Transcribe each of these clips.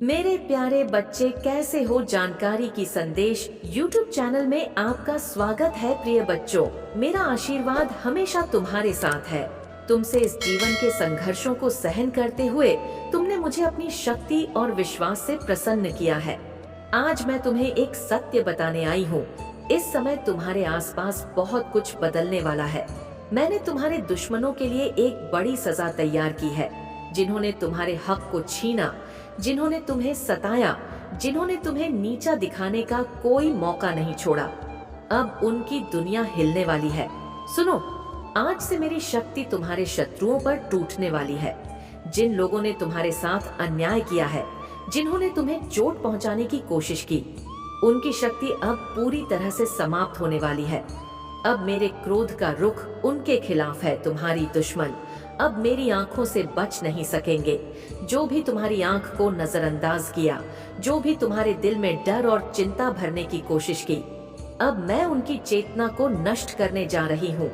मेरे प्यारे बच्चे, कैसे हो? जानकारी की संदेश YouTube चैनल में आपका स्वागत है। प्रिय बच्चों, मेरा आशीर्वाद हमेशा तुम्हारे साथ है। तुमसे इस जीवन के संघर्षों को सहन करते हुए तुमने मुझे अपनी शक्ति और विश्वास से प्रसन्न किया है। आज मैं तुम्हें एक सत्य बताने आई हूँ। इस समय तुम्हारे आसपास बहुत कुछ बदलने वाला है। मैंने तुम्हारे दुश्मनों के लिए एक बड़ी सजा तैयार की है। जिन्होंने तुम्हारे हक को छीना, जिन्होंने तुम्हें सताया, जिन्होंने तुम्हें नीचा दिखाने का कोई मौका नहीं छोड़ा, अब उनकी दुनिया हिलने वाली है। सुनो, आज से मेरी शक्ति तुम्हारे शत्रुओं पर टूटने वाली है। जिन लोगों ने तुम्हारे साथ अन्याय किया है, जिन्होंने तुम्हें चोट पहुंचाने की कोशिश की, उनकी शक्ति अब पूरी तरह से समाप्त होने वाली है। अब मेरे क्रोध का रुख उनके खिलाफ है। तुम्हारी दुश्मन अब मेरी आंखों से बच नहीं सकेंगे। जो भी तुम्हारी आंख को नजरअंदाज किया, जो भी तुम्हारे दिल में डर और चिंता भरने की कोशिश की, अब मैं उनकी चेतना को नष्ट करने जा रही हूँ।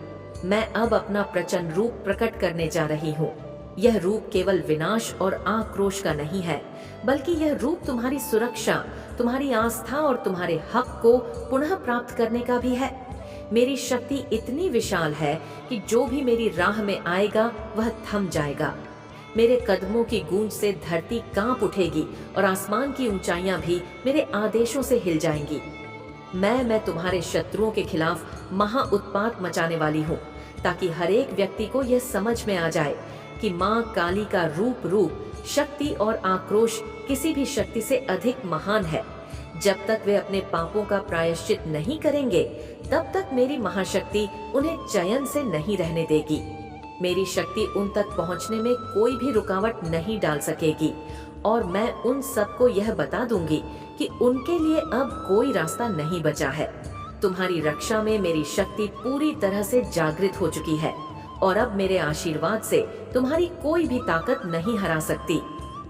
मैं अब अपना प्रचंड रूप प्रकट करने जा रही हूँ। यह रूप केवल विनाश और आक्रोश का नहीं है, बल्कि यह रूप तुम्हारी सुरक्षा, तुम्हारी आस्था और तुम्हारे हक को पुनः प्राप्त करने का भी है। मेरी शक्ति इतनी विशाल है कि जो भी मेरी राह में आएगा वह थम जाएगा। मेरे कदमों की गूंज से धरती कांप उठेगी और आसमान की ऊंचाइयां भी मेरे आदेशों से हिल जाएंगी। मैं तुम्हारे शत्रुओं के खिलाफ महाउत्पात मचाने वाली हूँ, ताकि हर एक व्यक्ति को यह समझ में आ जाए कि माँ काली का रूप शक्ति और आक्रोश किसी भी शक्ति से अधिक महान है। जब तक वे अपने पापों का प्रायश्चित नहीं करेंगे, तब तक मेरी महाशक्ति उन्हें चयन से नहीं रहने देगी। मेरी शक्ति उन तक पहुंचने में कोई भी रुकावट नहीं डाल सकेगी, और मैं उन सबको यह बता दूंगी कि उनके लिए अब कोई रास्ता नहीं बचा है। तुम्हारी रक्षा में मेरी शक्ति पूरी तरह से जागृत हो चुकी है, और अब मेरे आशीर्वाद से तुम्हारी कोई भी ताकत नहीं हरा सकती।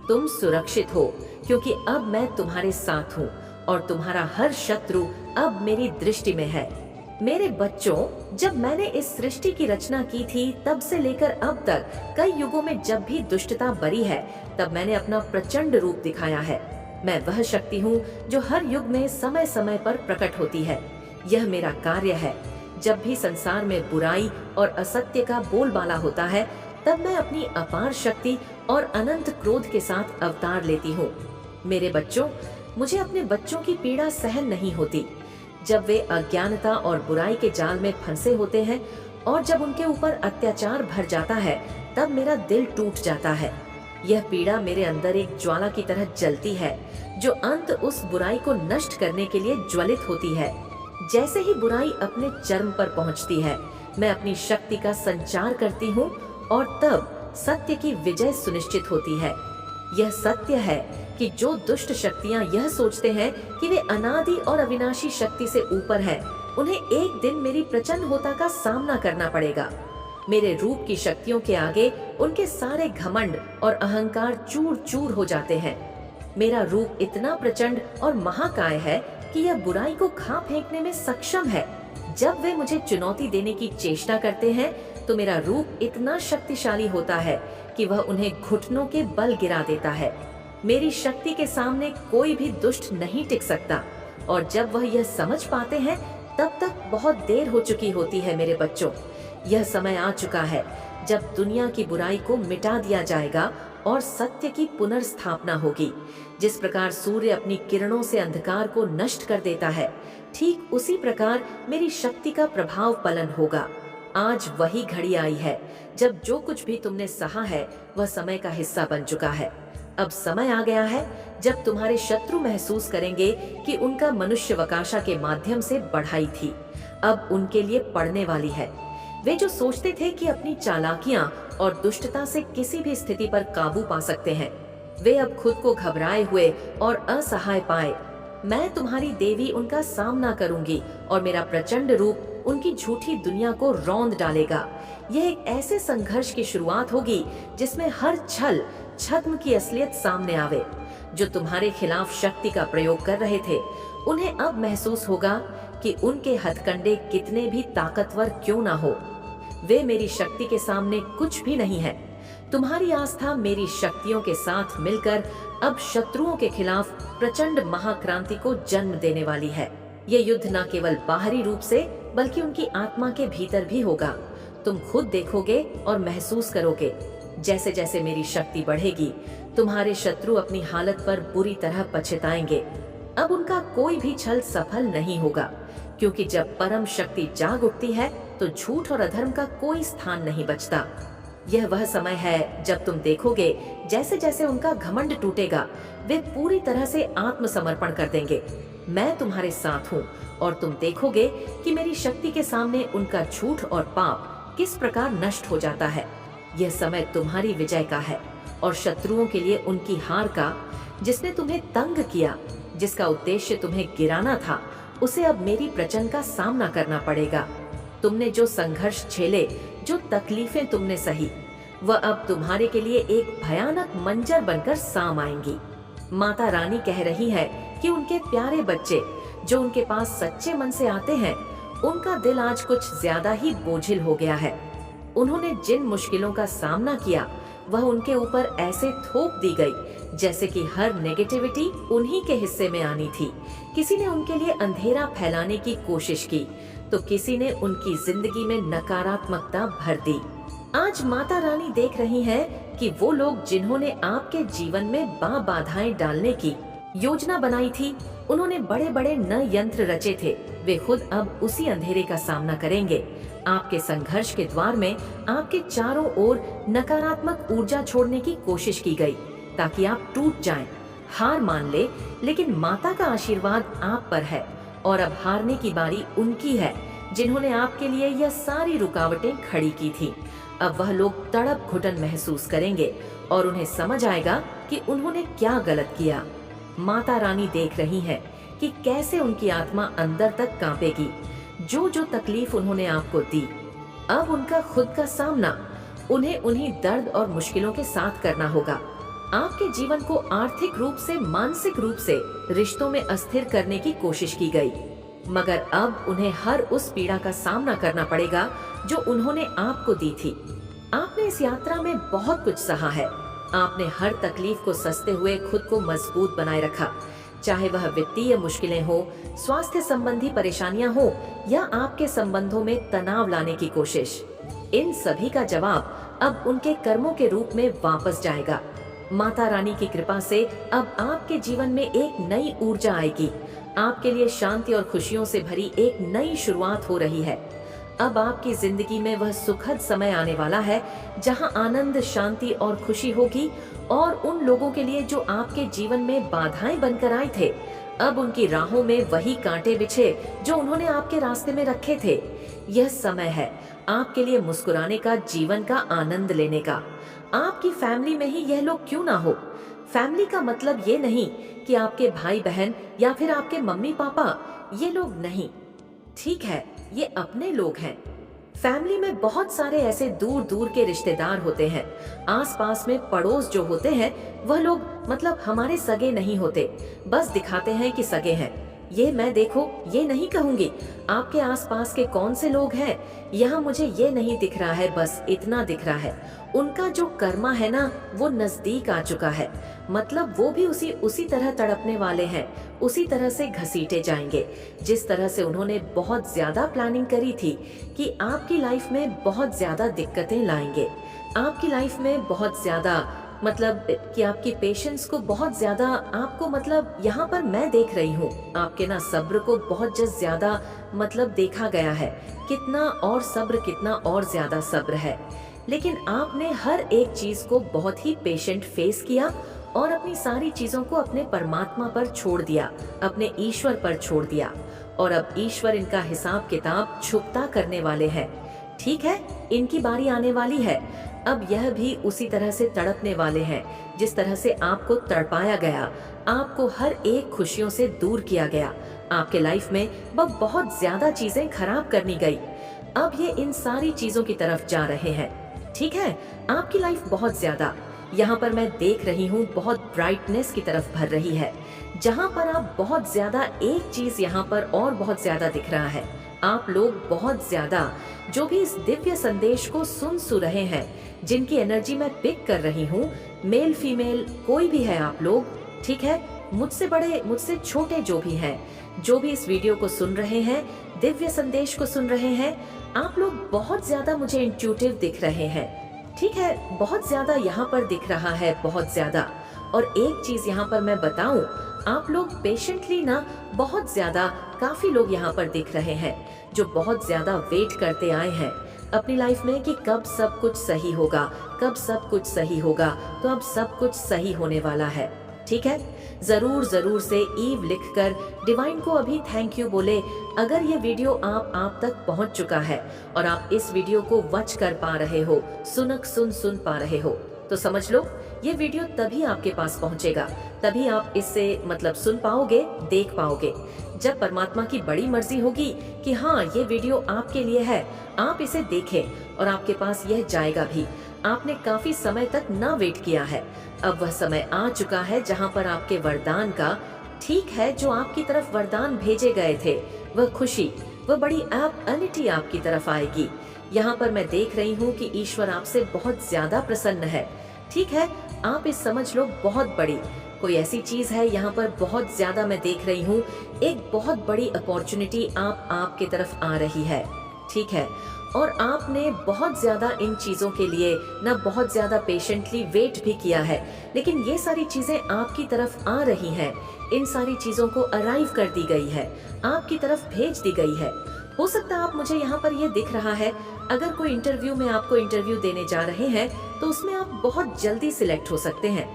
तुम सुरक्षित हो, क्योंकि अब मैं तुम्हारे साथ हूँ, और तुम्हारा हर शत्रु अब मेरी दृष्टि में है। मेरे बच्चों, जब मैंने इस सृष्टि की रचना की थी, तब से लेकर अब तक कई युगों में जब भी दुष्टता बढ़ी है, तब मैंने अपना प्रचंड रूप दिखाया है। मैं वह शक्ति हूँ जो हर युग में समय समय पर प्रकट होती है। यह मेरा कार्य है। जब भी संसार में बुराई और असत्य का बोलबाला होता है, तब मैं अपनी अपार शक्ति और अनंत क्रोध के साथ अवतार लेती हूँ। मेरे बच्चों, मुझे अपने बच्चों की पीड़ा सहन नहीं होती। जब वे अज्ञानता और बुराई के जाल में फंसे होते हैं, और जब उनके ऊपर अत्याचार भर जाता है, तब मेरा दिल टूट जाता है। यह पीड़ा मेरे अंदर एक ज्वाला की तरह जलती है, जो अंत उस बुराई को नष्ट करने के लिए ज्वलित होती है। जैसे ही बुराई अपने चरम पर पहुंचती है, मैं अपनी शक्ति का संचार करती हूँ, और तब सत्य की विजय सुनिश्चित होती है। यह सत्य है कि जो दुष्ट शक्तियां यह सोचते हैं कि वे अनादि और अविनाशी शक्ति से ऊपर हैं, उन्हें एक दिन मेरी प्रचंडता का सामना करना पड़ेगा। मेरे रूप की शक्तियों के आगे उनके सारे घमंड और अहंकार चूर चूर हो जाते हैं। मेरा रूप इतना प्रचंड और महाकाय है कि यह बुराई को खा फेंकने में सक्षम है। जब वे मुझे चुनौती देने की चेष्टा करते हैं, तो मेरा रूप इतना शक्तिशाली होता है कि वह उन्हें घुटनों के बल गिरा देता है। मेरी शक्ति के सामने कोई भी दुष्ट नहीं टिक सकता, और जब वह यह समझ पाते हैं, तब तक बहुत देर हो चुकी होती है। मेरे बच्चों, यह समय आ चुका है जब दुनिया की बुराई को मिटा दिया जाएगा और सत्य की पुनर्स्थापना होगी। जिस प्रकार सूर्य अपनी किरणों से अंधकार को नष्ट कर देता है, ठीक उसी प्रकार मेरी शक्ति का प्रभाव पलन होगा। आज वही घड़ी आई है जब जो कुछ भी तुमने सहा है, वह समय का हिस्सा बन चुका है। अब समय आ गया है जब तुम्हारे शत्रु महसूस करेंगे कि उनका मनुष्यवकाशा के माध्यम से बढ़ाई थी, अब उनके लिए पड़ने वाली है। वे जो सोचते थे कि अपनी चालाकियां और दुष्टता से किसी भी स्थिति पर काबू पा सकते हैं, वे अब खुद को घबराए हुए और असहाय पाए। मैं तुम्हारी देवी उनका सामना करूंगी, और मेरा प्रचंड रूप उनकी झूठी दुनिया को रौंद डालेगा। यह एक ऐसे संघर्ष की शुरुआत होगी जिसमें हर छल छद्म की असलियत सामने आवे। जो तुम्हारे खिलाफ शक्ति का प्रयोग कर रहे थे, उन्हें अब महसूस होगा कि उनके हथकंडे कितने भी ताकतवर क्यों ना हो, वे मेरी शक्ति के सामने कुछ भी नहीं है। तुम्हारी आस्था मेरी शक्तियों के साथ मिलकर अब शत्रुओं के खिलाफ प्रचंड महाक्रांति को जन्म देने वाली है। ये युद्ध न केवल बाहरी रूप से बल्कि उनकी आत्मा के भीतर भी होगा। तुम खुद देखोगे और महसूस करोगे। जैसे जैसे मेरी शक्ति बढ़ेगी, तुम्हारे शत्रु अपनी हालत पर बुरी तरह पछताएंगे। अब उनका कोई भी छल सफल नहीं होगा, क्योंकि जब परम शक्ति जाग उठती है तो झूठ और अधर्म का कोई स्थान नहीं बचता। यह वह समय है जब तुम देखोगे जैसे जैसे उनका घमंड टूटेगा, वे पूरी तरह से आत्मसमर्पण कर देंगे। मैं तुम्हारे साथ हूँ और तुम देखोगे कि मेरी शक्ति के सामने उनका झूठ और पाप किस प्रकार नष्ट हो जाता है। यह समय तुम्हारी विजय का है और शत्रुओं के लिए उनकी हार का। जिसने तुम्हें तंग किया, जिसका उद्देश्य तुम्हें गिराना था, उसे अब मेरी प्रचंड का सामना करना पड़ेगा। तुमने जो संघर्ष झेले, जो तकलीफें तुमने सही, वह अब तुम्हारे के लिए एक भयानक मंजर बनकर साम आएंगी। माता रानी कह रही है कि उनके प्यारे बच्चे जो उनके पास सच्चे मन से आते हैं, उनका दिल आज कुछ ज्यादा ही बोझिल हो गया है। उन्होंने जिन मुश्किलों का सामना किया, वह उनके ऊपर ऐसे थोप दी गई जैसे कि हर नेगेटिविटी उन्हीं के हिस्से में आनी थी। किसी ने उनके लिए अंधेरा फैलाने की कोशिश की तो किसी ने उनकी जिंदगी में नकारात्मकता भर दी। आज माता रानी देख रही हैं कि वो लोग जिन्होंने आपके जीवन में बाधाएं डालने की योजना बनाई थी, उन्होंने बड़े बड़े नए यंत्र रचे थे, वे खुद अब उसी अंधेरे का सामना करेंगे। आपके संघर्ष के द्वार में आपके चारों ओर नकारात्मक ऊर्जा छोड़ने की कोशिश की गई ताकि आप टूट जाएं, हार मान ले, लेकिन माता का आशीर्वाद आप पर है और अब हारने की बारी उनकी है जिन्होंने आपके लिए यह सारी रुकावटें खड़ी की थी। अब वह लोग तड़प घुटन महसूस करेंगे और उन्हें समझ आएगा कि उन्होंने क्या गलत किया। माता रानी देख रही है कि कैसे उनकी आत्मा अंदर तक कांपेगी। जो जो तकलीफ उन्होंने आपको दी, अब उनका खुद का सामना उन्हें उन्हीं दर्द और मुश्किलों के साथ करना होगा। आपके जीवन को आर्थिक रूप से, मानसिक रूप से, रिश्तों में अस्थिर करने की कोशिश की गई, मगर अब उन्हें हर उस पीड़ा का सामना करना पड़ेगा जो उन्होंने आपको दी थी। आपने इस यात्रा में बहुत कुछ सहा है। आपने हर तकलीफ को ससते हुए खुद को मजबूत बनाए रखा, चाहे वह वित्तीय मुश्किलें हो, स्वास्थ्य संबंधी परेशानियां हो या आपके संबंधों में तनाव लाने की कोशिश। इन सभी का जवाब अब उनके कर्मों के रूप में वापस जाएगा। माता रानी की कृपा से अब आपके जीवन में एक नई ऊर्जा आएगी। आपके लिए शांति और खुशियों से भरी एक नई शुरुआत हो रही है। अब आपकी जिंदगी में वह सुखद समय आने वाला है जहां आनंद, शांति और खुशी होगी। और उन लोगों के लिए जो आपके जीवन में बाधाएं बनकर आए थे, अब उनकी राहों में वही कांटे बिछे जो उन्होंने आपके रास्ते में रखे थे। यह समय है आपके लिए मुस्कुराने का, जीवन का आनंद लेने का। आपकी फैमिली में ही यह लोग क्यों ना हो। फैमिली का मतलब ये नहीं कि आपके भाई बहन या फिर आपके मम्मी पापा, ये लोग नहीं, ठीक है, ये अपने लोग हैं। फैमिली में बहुत सारे ऐसे दूर दूर के रिश्तेदार होते हैं। आसपास में पड़ोस जो होते हैं, वह लोग मतलब हमारे सगे नहीं होते, बस दिखाते हैं कि सगे हैं। ये मैं देखो ये नहीं कहूंगी आपके आसपास के कौन से लोग हैं, यहाँ मुझे ये नहीं दिख रहा है, बस इतना दिख रहा है। उनका जो कर्मा है ना, वो नजदीक आ चुका है, मतलब वो भी उसी तरह तड़पने वाले हैं, उसी तरह से घसीटे जाएंगे जिस तरह से उन्होंने बहुत ज्यादा प्लानिंग करी थी कि आपकी लाइफ में बहुत ज्यादा दिक्कतें लाएंगे, आपकी लाइफ में बहुत ज्यादा मतलब कि आपकी पेशेंस को बहुत ज्यादा आपको मतलब यहाँ पर मैं देख रही हूँ आपके ना सब्र को बहुत ज्यादा मतलब देखा गया है, कितना और सब्र, कितना और ज्यादा सब्र है। लेकिन आपने हर एक चीज को बहुत ही पेशेंट फेस किया और अपनी सारी चीजों को अपने परमात्मा पर छोड़ दिया, अपने ईश्वर पर छोड़ दिया। और अब ईश्वर इनका हिसाब किताब छुपता करने वाले हैं। ठीक है, इनकी बारी आने वाली है। अब यह भी उसी तरह से तड़पने वाले हैं जिस तरह से आपको तड़पाया गया, आपको हर एक खुशियों से दूर किया गया, आपके लाइफ में बहुत ज्यादा चीजें खराब करनी गई। अब ये इन सारी चीजों की तरफ जा रहे हैं। ठीक है, आपकी लाइफ बहुत ज्यादा यहाँ पर मैं देख रही हूँ बहुत ब्राइटनेस की तरफ भर रही है, जहाँ पर आप बहुत ज्यादा एक चीज यहाँ पर और बहुत ज्यादा दिख रहा है, आप लोग बहुत ज्यादा जो भी इस दिव्य संदेश को सुन रहे हैं, जिनकी एनर्जी मैं पिक कर रही हूँ, मेल फीमेल कोई भी है आप लोग, ठीक है, मुझसे बड़े मुझसे छोटे जो भी हैं, जो भी इस वीडियो को सुन रहे हैं, दिव्य संदेश को सुन रहे हैं, आप लोग बहुत ज्यादा मुझे इंट्यूटिव दिख रहे हैं, ठीक है, बहुत ज्यादा यहाँ पर दिख रहा है, बहुत ज्यादा। और एक चीज यहाँ पर मैं बताऊं, आप लोग पेशेंटली ना बहुत ज्यादा, काफी लोग यहाँ पर दिख रहे हैं जो बहुत ज्यादा वेट करते आए हैं अपनी लाइफ में कि कब सब कुछ सही होगा, कब सब कुछ सही होगा, तो अब सब कुछ सही होने वाला है, ठीक है। जरूर जरूर से ईव लिखकर डिवाइन को अभी थैंक यू बोले अगर ये वीडियो आप तक पहुंच चुका है और आप इस वीडियो को वॉच कर पा रहे हो, सुन पा रहे हो, तो समझ लो ये वीडियो तभी आपके पास पहुंचेगा, तभी आप इससे मतलब सुन पाओगे, देख पाओगे, जब परमात्मा की बड़ी मर्जी होगी कि हाँ ये वीडियो आपके लिए है, आप इसे देखें और आपके पास यह जाएगा भी। आपने काफी समय तक ना वेट किया है, अब वह समय आ चुका है जहाँ पर आपके वरदान का, ठीक है, जो आपकी तरफ वरदान भेजे गए थे, वह खुशी, वह बड़ी एनिटी आपकी तरफ आएगी। यहाँ पर मैं देख रही हूँ कि ईश्वर आपसे बहुत ज्यादा प्रसन्न है, ठीक है, आप इस समझ लो बहुत बड़ी कोई ऐसी चीज है, यहाँ पर बहुत ज्यादा मैं देख रही हूँ, एक बहुत बड़ी अपॉर्चुनिटी आपके तरफ आ रही है, ठीक है, और आपने बहुत ज्यादा इन चीजों के लिए ना बहुत ज्यादा पेशेंटली वेट भी किया है, लेकिन ये सारी चीजें आपकी तरफ आ रही हैं, इन सारी चीजों को अराइव कर दी गई है, आपकी तरफ भेज दी गई है। हो सकता है आप मुझे यहाँ पर ये दिख रहा है, अगर कोई इंटरव्यू में आपको इंटरव्यू देने जा रहे हैं तो उसमें आप बहुत जल्दी सिलेक्ट हो सकते हैं।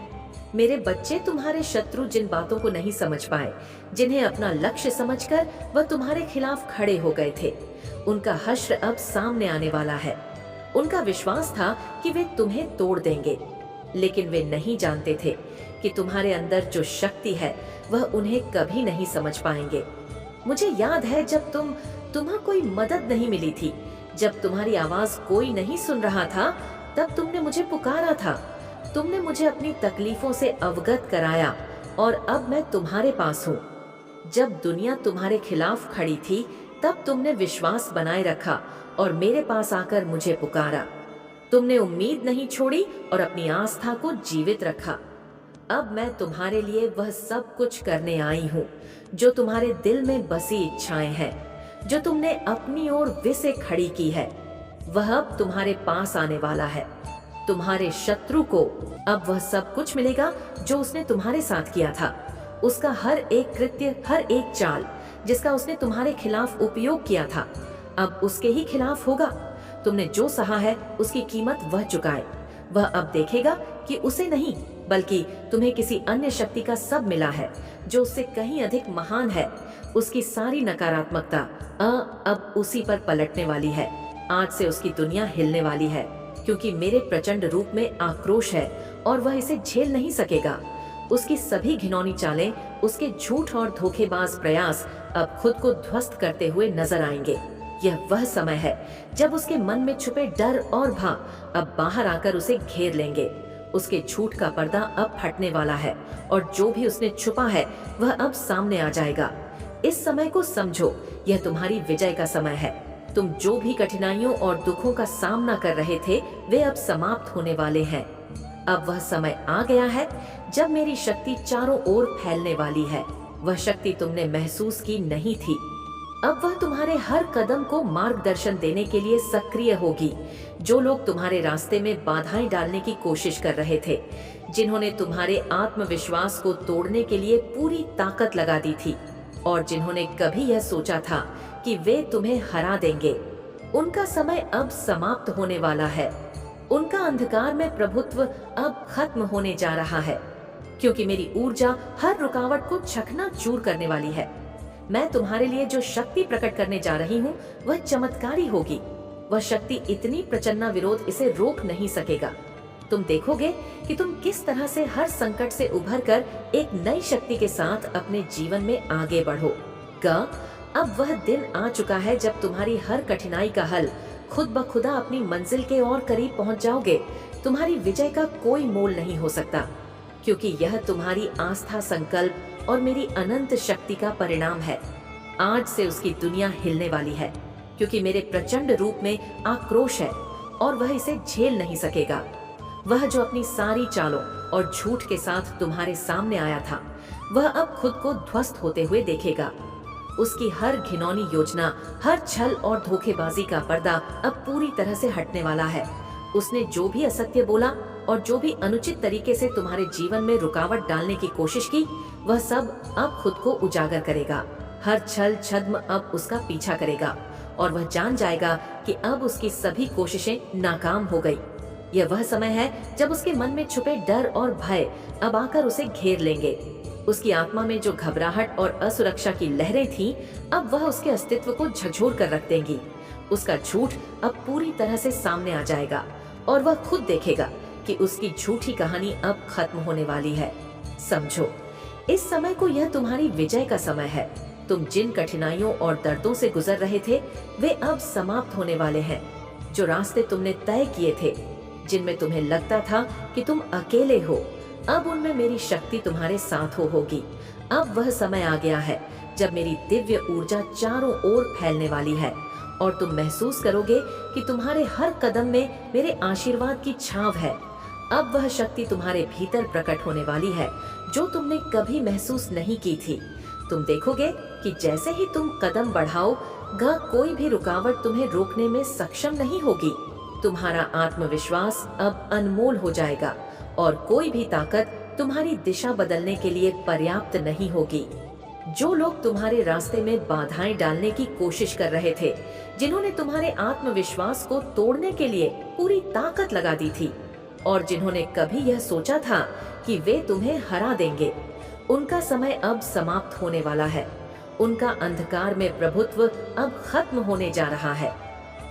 मेरे बच्चे, तुम्हारे शत्रु जिन बातों को नहीं समझ पाए, जिन्हें अपना लक्ष्य समझकर वह तुम्हारे खिलाफ खड़े हो गए थे, उनका हश्र अब सामने आने वाला है। उनका विश्वास था कि वे तुम्हें तोड़ देंगे, लेकिन वे नहीं जानते थे कि तुम्हारे अंदर जो शक्ति है वह उन्हें कभी नहीं समझ पाएंगे। मुझे याद है जब तुम्हें कोई मदद नहीं मिली थी, जब तुम्हारी आवाज कोई नहीं सुन रहा था, तब तुमने मुझे पुकारा था, तुमने मुझे अपनी तकलीफों से अवगत कराया और अब मैं तुम्हारे पास हूँ। जब दुनिया तुम्हारे खिलाफ खड़ी थी तब तुमने विश्वास बनाए रखा और मेरे पास आकर मुझे पुकारा। तुमने उम्मीद नहीं छोड़ी और अपनी आस्था को जीवित रखा। अब मैं तुम्हारे लिए वह सब कुछ करने आई हूँ जो तुम्हारे दिल में बसी इच्छाएं हैं, जो तुमने अपनी ओर विसे खड़ी की है, वह अब तुम्हारे पास आने वाला है। तुम्हारे शत्रु को अब वह सब कुछ मिलेगा जो उसने तुम्हारे साथ किया था। उसका हर एक कृत्य, हर एक चाल जिसका उसने तुम्हारे खिलाफ उपयोग किया था, अब उसके ही खिलाफ होगा। तुमने जो सहा है उसकी कीमत वह चुकाए। वह अब देखेगा कि उसे नहीं बल्कि तुम्हें किसी अन्य शक्ति का सब मिला है जो उससे कहीं अधिक महान है। उसकी सारी नकारात्मकता अब उसी पर पलटने वाली है। आज से उसकी दुनिया हिलने वाली है, क्योंकि मेरे प्रचंड रूप में आक्रोश है और वह इसे झेल नहीं सकेगा। उसकी सभी घिनौनी चालें, उसके झूठ और धोखेबाज प्रयास अब खुद को ध्वस्त करते हुए नजर आएंगे। यह वह समय है जब उसके मन में छुपे डर और भा अब बाहर आकर उसे घेर लेंगे। उसके झूठ का पर्दा अब फटने वाला है और जो भी उसने छुपा है वह अब सामने आ जाएगा। इस समय को समझो, यह तुम्हारी विजय का समय है। तुम जो भी कठिनाइयों और दुखों का सामना कर रहे थे वे अब समाप्त होने वाले हैं। अब वह समय आ गया है जब मेरी शक्ति चारों ओर फैलने वाली है। वह शक्ति तुमने महसूस की नहीं थी, अब वह तुम्हारे हर कदम को मार्गदर्शन देने के लिए सक्रिय होगी। जो लोग तुम्हारे रास्ते में बाधाएं डालने की कोशिश कर रहे थे, जिन्होंने तुम्हारे आत्मविश्वास को तोड़ने के लिए पूरी ताकत लगा दी थी और जिन्होंने कभी यह सोचा था कि वे तुम्हें हरा देंगे, उनका समय अब समाप्त होने वाला है। उनका अंधकार में प्रभुत्व अब खत्म होने जा रहा है, क्योंकि मेरी ऊर्जा हर रुकावट को चकनाचूर करने वाली है। मैं तुम्हारे लिए जो शक्ति प्रकट करने जा रही हूँ वह चमत्कारी होगी। वह शक्ति इतनी प्रचंड विरोध इसे रोक नहीं सकेगा। तुम देखोगे कि तुम किस तरह से हर संकट से उभरकर एक नई शक्ति के साथ अपने जीवन में आगे बढ़ोगा। अब वह दिन आ चुका है जब तुम्हारी हर कठिनाई का हल खुद ब खुदा अपनी मंजिल के और करीब पहुंच जाओगे। तुम्हारी विजय का कोई मोल नहीं हो सकता, क्योंकि यह तुम्हारी आस्था, संकल्प और मेरी अनंत शक्ति का परिणाम है। आज से उसकी दुनिया हिलने वाली है, क्योंकि मेरे प्रचंड रूप में आक्रोश है और वह इसे झेल नहीं सकेगा। वह जो अपनी सारी चालों और झूठ के साथ तुम्हारे सामने आया था, वह अब खुद को ध्वस्त होते हुए देखेगा। उसकी हर घिनौनी योजना, हर छल और धोखेबाजी का पर्दा अब पूरी तरह से हटने वाला है। उसने जो भी असत्य बोला और जो भी अनुचित तरीके से तुम्हारे जीवन में रुकावट डालने की कोशिश की, वह सब अब खुद को उजागर करेगा। हर छल छद्म अब उसका पीछा करेगा और वह जान जाएगा कि अब उसकी सभी कोशिशें नाकाम हो गई। यह वह समय है जब उसके मन में छुपे डर और भय अब आकर उसे घेर लेंगे। उसकी आत्मा में जो घबराहट और असुरक्षा की लहरें थीं, अब वह उसके अस्तित्व को झकझोर कर रख देंगी। उसका झूठ अब पूरी तरह से सामने आ जाएगा और वह खुद देखेगा कि उसकी झूठी कहानी अब खत्म होने वाली है। समझो, इस समय को यह तुम्हारी विजय का समय है। तुम जिन कठिनाइयों और दर्दों से गुजर रहे थे, वे अब समाप्त होने वाले हैं। जो रास्ते तुमने तय किए थे, जिनमें तुम्हें लगता था कि तुम अकेले हो, अब उनमें मेरी शक्ति तुम्हारे साथ होगी। अब वह समय आ गया है जब मेरी दिव्य ऊर्जा चारों ओर फैलने वाली है और तुम महसूस करोगे कि तुम्हारे हर कदम में मेरे आशीर्वाद की छांव है। अब वह शक्ति तुम्हारे भीतर प्रकट होने वाली है जो तुमने कभी महसूस नहीं की थी। तुम देखोगे कि जैसे ही तुम कदम बढ़ाओगे, कोई भी रुकावट तुम्हें रोकने में सक्षम नहीं होगी। तुम्हारा आत्मविश्वास अब अनमोल हो जाएगा और कोई भी ताकत तुम्हारी दिशा बदलने के लिए पर्याप्त नहीं होगी। जो लोग तुम्हारे रास्ते में बाधाएं डालने की कोशिश कर रहे थे, जिन्होंने तुम्हारे आत्मविश्वास को तोड़ने के लिए पूरी ताकत लगा दी थी और जिन्होंने कभी यह सोचा था कि वे तुम्हें हरा देंगे, उनका समय अब समाप्त होने वाला है। उनका अंधकार में प्रभुत्व अब खत्म होने जा रहा है।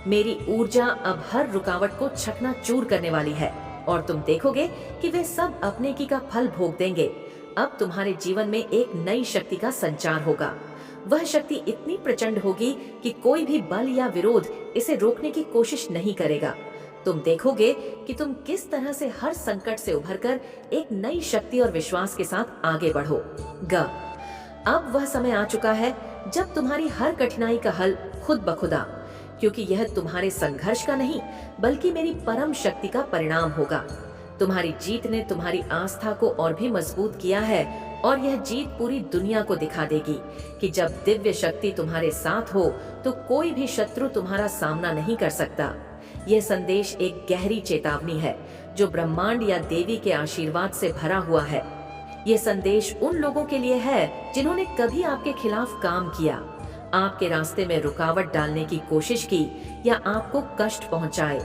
मेरी ऊर्जा अब हर रुकावट को चकनाचूर करने वाली है और तुम देखोगे कि वे सब अपने की का फल भोग देंगे। अब तुम्हारे जीवन में एक नई शक्ति का संचार होगा। वह शक्ति इतनी प्रचंड होगी कि कोई भी बल या विरोध इसे रोकने की कोशिश नहीं करेगा। तुम देखोगे कि तुम किस तरह से हर संकट से उभरकर एक नई शक्ति और विश्वास के साथ आगे बढ़ोगे। अब वह समय आ चुका है जब तुम्हारी हर कठिनाई का हल खुद ब खुदा, क्योंकि यह तुम्हारे संघर्ष का नहीं बल्कि मेरी परम शक्ति का परिणाम होगा। तुम्हारी जीत ने तुम्हारी आस्था को और भी मजबूत किया है और यह जीत पूरी दुनिया को दिखा देगी कि जब दिव्य शक्ति तुम्हारे साथ हो तो कोई भी शत्रु तुम्हारा सामना नहीं कर सकता। यह संदेश एक गहरी चेतावनी है जो ब्रह्मांड या देवी के आशीर्वाद से भरा हुआ है। यह संदेश उन लोगों के लिए है जिन्होंने कभी आपके खिलाफ काम किया, आपके रास्ते में रुकावट डालने की कोशिश की या आपको कष्ट पहुंचाए।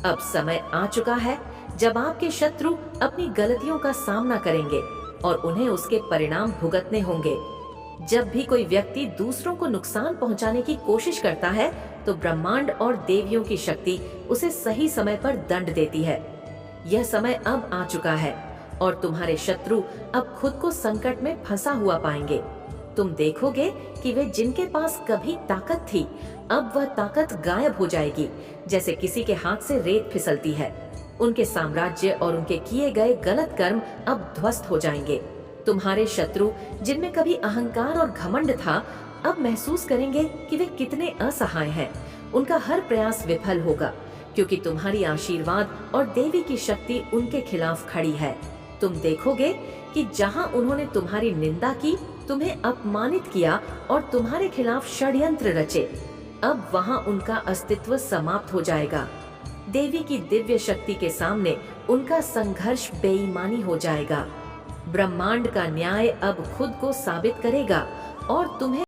अब समय आ चुका है जब आपके शत्रु अपनी गलतियों का सामना करेंगे और उन्हें उसके परिणाम भुगतने होंगे। जब भी कोई व्यक्ति दूसरों को नुकसान पहुंचाने की कोशिश करता है तो ब्रह्मांड और देवियों की शक्ति उसे सही समय पर दंड देती है। यह समय अब आ चुका है और तुम्हारे शत्रु अब खुद को संकट में फंसा हुआ पाएंगे। तुम देखोगे कि वे जिनके पास कभी ताकत थी, अब वह ताकत गायब हो जाएगी, जैसे किसी के हाथ से रेत फिसलती है। उनके साम्राज्य और उनके किए गए गलत कर्म अब ध्वस्त हो जाएंगे। तुम्हारे शत्रु जिनमें कभी अहंकार और घमंड था, अब महसूस करेंगे कि वे कितने असहाय हैं। उनका हर प्रयास विफल होगा क्योंकि तुम्हारी आशीर्वाद और देवी की शक्ति उनके खिलाफ खड़ी है। तुम देखोगे कि जहां उन्होंने तुम्हारी निंदा की, तुम्हें अपमानित किया और तुम्हारे खिलाफ षड्यंत्र रचे, अब वहां उनका अस्तित्व समाप्त हो जाएगा। देवी की दिव्य शक्ति के सामने उनका संघर्ष बेईमानी हो जाएगा। ब्रह्मांड का न्याय अब खुद को साबित करेगा और तुम्हें